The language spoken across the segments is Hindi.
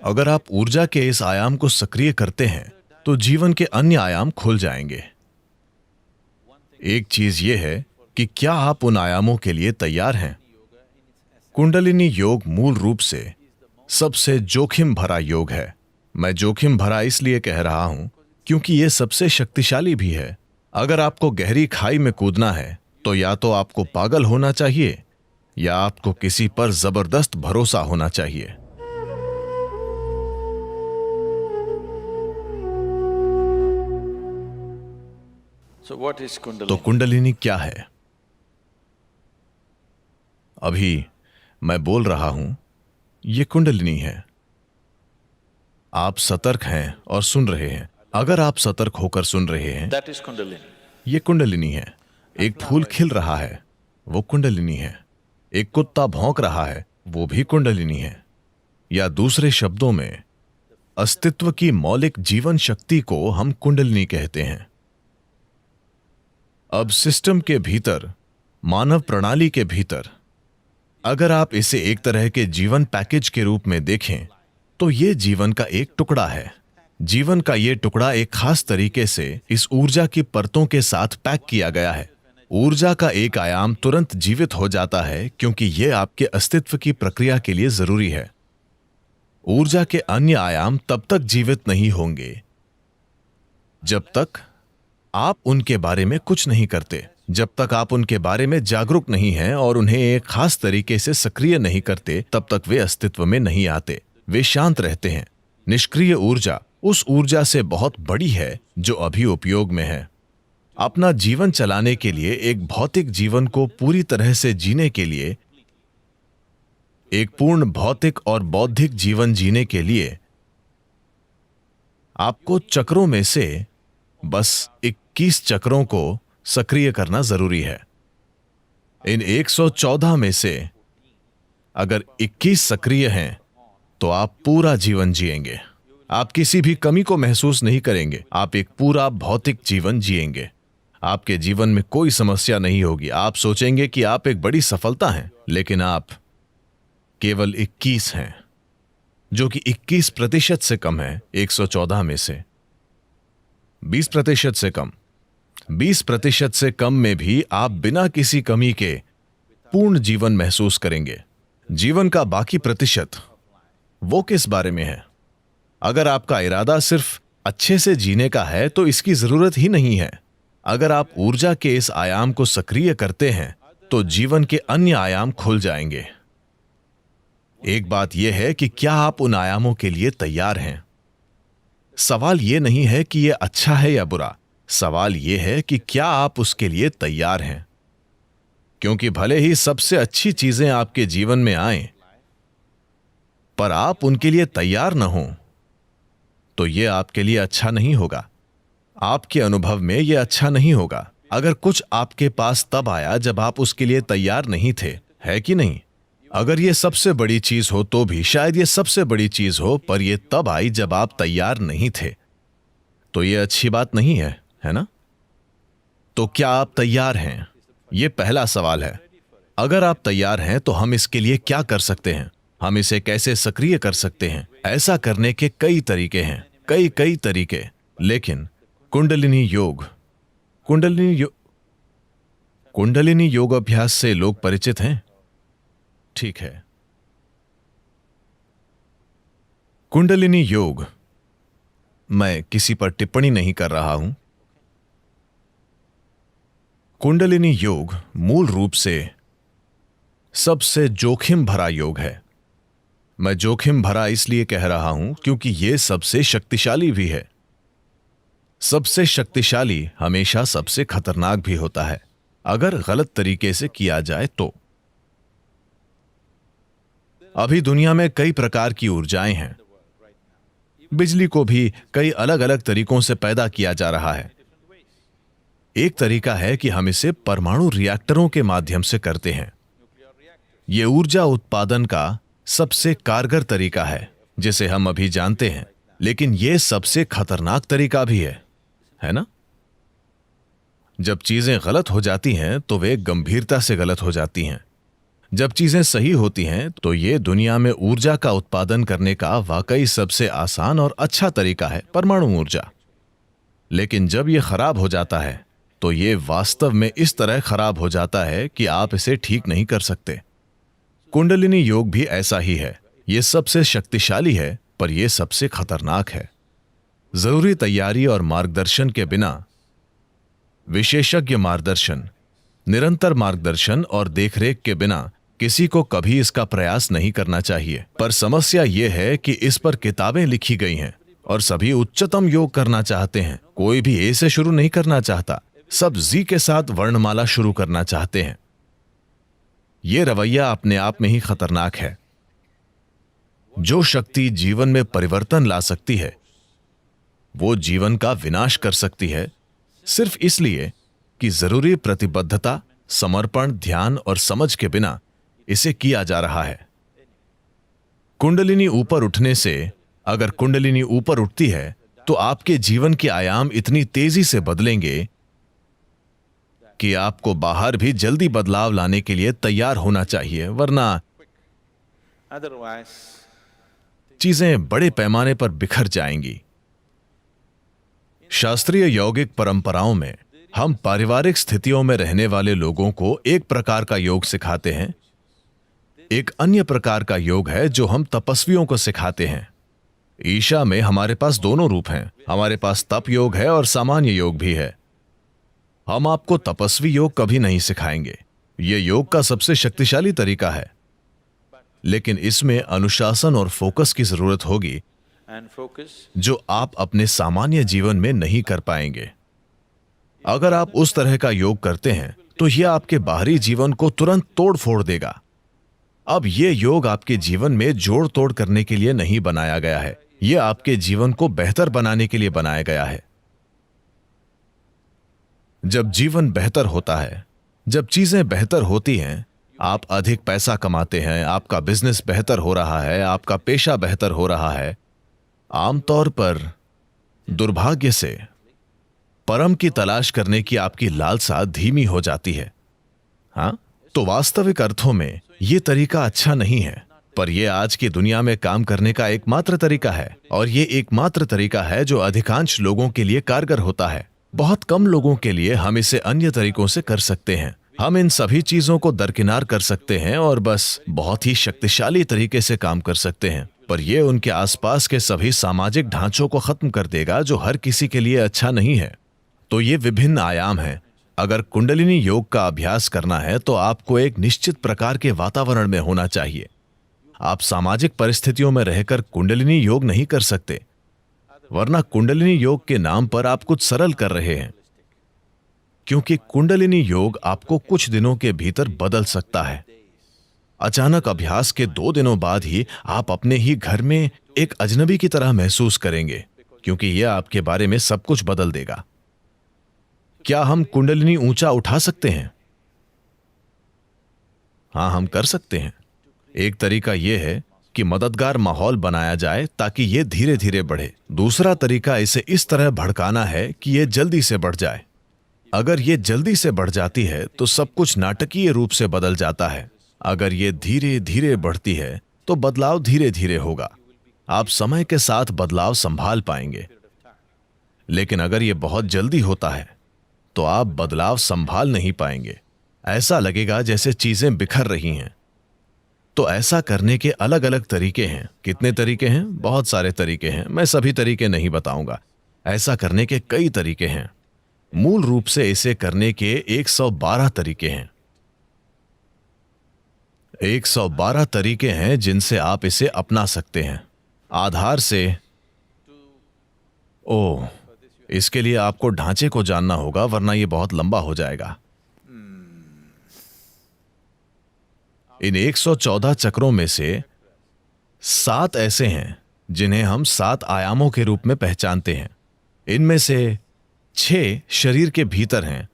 अगर आप ऊर्जा के इस आयाम को सक्रिय करते हैं तो जीवन के अन्य आयाम खुल जाएंगे। एक चीज यह है कि क्या आप उन आयामों के लिए तैयार हैं। कुंडलिनी योग मूल रूप से सबसे जोखिम भरा योग है। मैं जोखिम भरा इसलिए कह रहा हूं क्योंकि यह सबसे शक्तिशाली भी है। अगर आपको गहरी खाई में कूदना है तो या तो आपको पागल होना चाहिए या आपको किसी पर जबरदस्त भरोसा होना चाहिए। तो कुंडलिनी क्या है? अभी मैं बोल रहा हूं, यह कुंडलिनी है। आप सतर्क हैं और सुन रहे हैं। अगर आप सतर्क होकर सुन रहे हैं, यह कुंडलिनी है। एक फूल खिल रहा है, वो कुंडलिनी है। एक कुत्ता भौंक रहा है, वो भी कुंडलिनी है। या दूसरे शब्दों में, अस्तित्व की मौलिक जीवन शक्ति को हम कुंडलिनी कहते हैं। अब सिस्टम के भीतर, मानव प्रणाली के भीतर, अगर आप इसे एक तरह के जीवन पैकेज के रूप में देखें तो यह जीवन का एक टुकड़ा है। जीवन का यह टुकड़ा एक खास तरीके से इस ऊर्जा की परतों के साथ पैक किया गया है। ऊर्जा का एक आयाम तुरंत जीवित हो जाता है क्योंकि यह आपके अस्तित्व की प्रक्रिया के लिए जरूरी है। ऊर्जा के अन्य आयाम तब तक जीवित नहीं होंगे जब तक आप उनके बारे में कुछ नहीं करते, जब तक आप उनके बारे में जागरूक नहीं हैं और उन्हें एक खास तरीके से सक्रिय नहीं करते, तब तक वे अस्तित्व में नहीं आते। वे शांत रहते हैं। निष्क्रिय ऊर्जा उस ऊर्जा से बहुत बड़ी है जो अभी उपयोग में है। अपना जीवन चलाने के लिए, एक भौतिक जीवन को पूरी तरह से जीने के लिए, एक पूर्ण भौतिक और बौद्धिक जीवन जीने के लिए आपको चक्रों में से बस 21 चक्रों को सक्रिय करना जरूरी है। इन 114 में से अगर 21 सक्रिय हैं तो आप पूरा जीवन जिएंगे। आप किसी भी कमी को महसूस नहीं करेंगे। आप एक पूरा भौतिक जीवन जिएंगे। आपके जीवन में कोई समस्या नहीं होगी। आप सोचेंगे कि आप एक बड़ी सफलता हैं, लेकिन आप केवल 21 हैं, जो कि 21% से कम है। 114 में से 20% से कम। 20% से कम में भी आप बिना किसी कमी के पूर्ण जीवन महसूस करेंगे। जीवन का बाकी प्रतिशत, वो किस बारे में है? अगर आपका इरादा सिर्फ अच्छे से जीने का है तो इसकी जरूरत ही नहीं है। अगर आप ऊर्जा के इस आयाम को सक्रिय करते हैं तो जीवन के अन्य आयाम खुल जाएंगे। एक बात यह है कि क्या आप उन आयामों के लिए तैयार हैं? सवाल यह नहीं है कि यह अच्छा है या बुरा। सवाल यह है कि क्या आप उसके लिए तैयार हैं? क्योंकि भले ही सबसे अच्छी चीजें आपके जीवन में आएं, पर आप उनके लिए तैयार न हों तो यह आपके लिए अच्छा नहीं होगा। आपके अनुभव में यह अच्छा नहीं होगा। अगर कुछ आपके पास तब आया जब आप उसके लिए तैयार नहीं थे, है कि नहीं? अगर यह सबसे बड़ी चीज हो तो भी, शायद यह सबसे बड़ी चीज हो, पर यह तब आई जब आप तैयार नहीं थे, तो यह अच्छी बात नहीं है ना? तो क्या आप तैयार हैं? यह पहला सवाल है। अगर आप तैयार हैं तो हम इसके लिए क्या कर सकते हैं? हम इसे कैसे सक्रिय कर सकते हैं? ऐसा करने के कई तरीके हैं, कई तरीके। लेकिन कुंडलिनी योग अभ्यास से लोग परिचित हैं? ठीक है। कुंडलिनी योग, मैं किसी पर टिप्पणी नहीं कर रहा हूं। कुंडलिनी योग मूल रूप से सबसे जोखिम भरा योग है। मैं जोखिम भरा इसलिए कह रहा हूं क्योंकि यह सबसे शक्तिशाली भी है। सबसे शक्तिशाली हमेशा सबसे खतरनाक भी होता है, अगर गलत तरीके से किया जाए तो। अभी दुनिया में कई प्रकार की ऊर्जाएं हैं। बिजली को भी कई अलग अलग तरीकों से पैदा किया जा रहा है। एक तरीका है कि हम इसे परमाणु रिएक्टरों के माध्यम से करते हैं। यह ऊर्जा उत्पादन का सबसे कारगर तरीका है जिसे हम अभी जानते हैं, लेकिन यह सबसे खतरनाक तरीका भी है ना? जब चीजें गलत हो जाती हैं तो वे गंभीरता से गलत हो जाती हैं। जब चीजें सही होती हैं तो ये दुनिया में ऊर्जा का उत्पादन करने का वाकई सबसे आसान और अच्छा तरीका है, परमाणु ऊर्जा। लेकिन जब ये खराब हो जाता है तो ये वास्तव में इस तरह खराब हो जाता है कि आप इसे ठीक नहीं कर सकते। कुंडलिनी योग भी ऐसा ही है। ये सबसे शक्तिशाली है, पर यह सबसे खतरनाक है। जरूरी तैयारी और मार्गदर्शन के बिना, विशेषज्ञ मार्गदर्शन, निरंतर मार्गदर्शन और देखरेख के बिना किसी को कभी इसका प्रयास नहीं करना चाहिए। पर समस्या यह है कि इस पर किताबें लिखी गई हैं और सभी उच्चतम योग करना चाहते हैं। कोई भी ए से शुरू नहीं करना चाहता, सब जी के साथ वर्णमाला शुरू करना चाहते हैं। यह रवैया अपने आप में ही खतरनाक है। जो शक्ति जीवन में परिवर्तन ला सकती है वो जीवन का विनाश कर सकती है, सिर्फ इसलिए कि जरूरी प्रतिबद्धता, समर्पण, ध्यान और समझ के बिना इसे किया जा रहा है। कुंडलिनी ऊपर उठने से, अगर कुंडलिनी ऊपर उठती है तो आपके जीवन के आयाम इतनी तेजी से बदलेंगे कि आपको बाहर भी जल्दी बदलाव लाने के लिए तैयार होना चाहिए, वरना चीजें बड़े पैमाने पर बिखर जाएंगी। शास्त्रीय यौगिक परंपराओं में हम पारिवारिक स्थितियों में रहने वाले लोगों को एक प्रकार का योग सिखाते हैं। एक अन्य प्रकार का योग है जो हम तपस्वियों को सिखाते हैं। ईशा में हमारे पास दोनों रूप हैं। हमारे पास तप योग है और सामान्य योग भी है। हम आपको तपस्वी योग कभी नहीं सिखाएंगे। यह योग का सबसे शक्तिशाली तरीका है, लेकिन इसमें अनुशासन और फोकस की जरूरत होगी जो आप अपने सामान्य जीवन में नहीं कर पाएंगे। अगर आप उस तरह का योग करते हैं तो यह आपके बाहरी जीवन को तुरंत तोड़ फोड़ देगा। अब यह योग आपके जीवन में जोड़ तोड़ करने के लिए नहीं बनाया गया है, यह आपके जीवन को बेहतर बनाने के लिए बनाया गया है। जब जीवन बेहतर होता है, जब चीजें बेहतर होती हैं, आप अधिक पैसा कमाते हैं, आपका बिजनेस बेहतर हो रहा है, आपका पेशा बेहतर हो रहा है, आमतौर पर दुर्भाग्य से परम की तलाश करने की आपकी लालसा धीमी हो जाती है। हाँ, तो वास्तविक अर्थों में यह तरीका अच्छा नहीं है, पर यह आज की दुनिया में काम करने का एकमात्र तरीका है, और यह एकमात्र तरीका है जो अधिकांश लोगों के लिए कारगर होता है। बहुत कम लोगों के लिए हम इसे अन्य तरीकों से कर सकते हैं। हम इन सभी चीजों को दरकिनार कर सकते हैं और बस बहुत ही शक्तिशाली तरीके से काम कर सकते हैं, पर यह उनके आसपास के सभी सामाजिक ढांचों को खत्म कर देगा जो हर किसी के लिए अच्छा नहीं है। तो ये विभिन्न आयाम हैं। अगर कुंडलिनी योग का अभ्यास करना है तो आपको एक निश्चित प्रकार के वातावरण में होना चाहिए। आप सामाजिक परिस्थितियों में रहकर कुंडलिनी योग नहीं कर सकते, वरना कुंडलिनी योग के नाम पर आप कुछ सरल कर रहे हैं, क्योंकि कुंडलिनी योग आपको कुछ दिनों के भीतर बदल सकता है। अचानक अभ्यास के 2 दिनों बाद ही आप अपने ही घर में एक अजनबी की तरह महसूस करेंगे, क्योंकि यह आपके बारे में सब कुछ बदल देगा। क्या हम कुंडलिनी ऊंचा उठा सकते हैं? हां, हम कर सकते हैं। एक तरीका यह है कि मददगार माहौल बनाया जाए ताकि यह धीरे धीरे बढ़े। दूसरा तरीका इसे इस तरह भड़काना है कि यह जल्दी से बढ़ जाए। अगर यह जल्दी से बढ़ जाती है तो सब कुछ नाटकीय रूप से बदल जाता है। अगर यह धीरे धीरे बढ़ती है तो बदलाव धीरे धीरे होगा। आप समय के साथ बदलाव संभाल पाएंगे। लेकिन अगर यह बहुत जल्दी होता है तो आप बदलाव संभाल नहीं पाएंगे। ऐसा लगेगा जैसे चीजें बिखर रही हैं। तो ऐसा करने के अलग अलग तरीके हैं। कितने तरीके हैं? बहुत सारे तरीके हैं। मैं सभी तरीके नहीं बताऊंगा। ऐसा करने के कई तरीके हैं। मूल रूप से इसे करने के 112 तरीके हैं। 112 तरीके हैं जिनसे आप इसे अपना सकते हैं। आधार से इसके लिए आपको ढांचे को जानना होगा, वरना यह बहुत लंबा हो जाएगा। इन 114 चक्रों में से 7 ऐसे हैं जिन्हें हम 7 आयामों के रूप में पहचानते हैं। इनमें से 6 शरीर के भीतर हैं,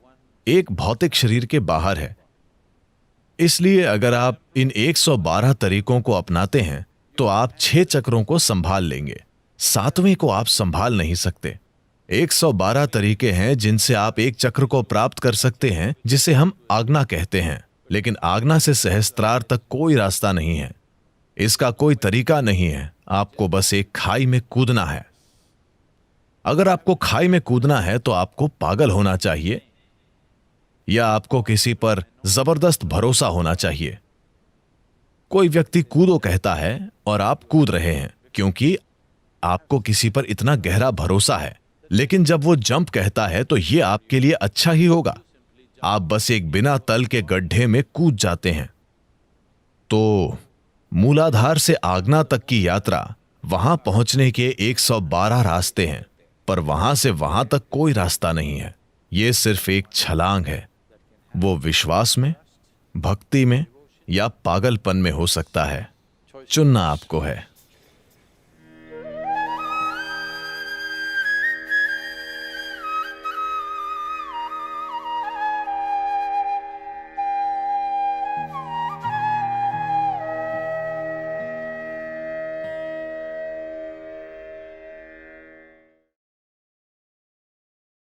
एक भौतिक शरीर के बाहर है। इसलिए अगर आप इन 112 तरीकों को अपनाते हैं तो आप 6 चक्रों को संभाल लेंगे, 7वें को आप संभाल नहीं सकते। 112 तरीके हैं जिनसे आप एक चक्र को प्राप्त कर सकते हैं, जिसे हम आज्ञा कहते हैं। लेकिन आज्ञा से सहस्त्रार तक कोई रास्ता नहीं है। इसका कोई तरीका नहीं है। आपको बस एक खाई में कूदना है। अगर आपको खाई में कूदना है तो आपको पागल होना चाहिए या आपको किसी पर जबरदस्त भरोसा होना चाहिए। कोई व्यक्ति कूदो कहता है और आप कूद रहे हैं क्योंकि आपको किसी पर इतना गहरा भरोसा है। लेकिन जब वो जंप कहता है तो ये आपके लिए अच्छा ही होगा। आप बस एक बिना तल के गड्ढे में कूद जाते हैं। तो मूलाधार से आज्ञा तक की यात्रा, वहां पहुंचने के 112 रास्ते हैं, पर वहां से वहां तक कोई रास्ता नहीं है। यह सिर्फ एक छलांग है। वो विश्वास में, भक्ति में या पागलपन में हो सकता है। चुनना आपको है।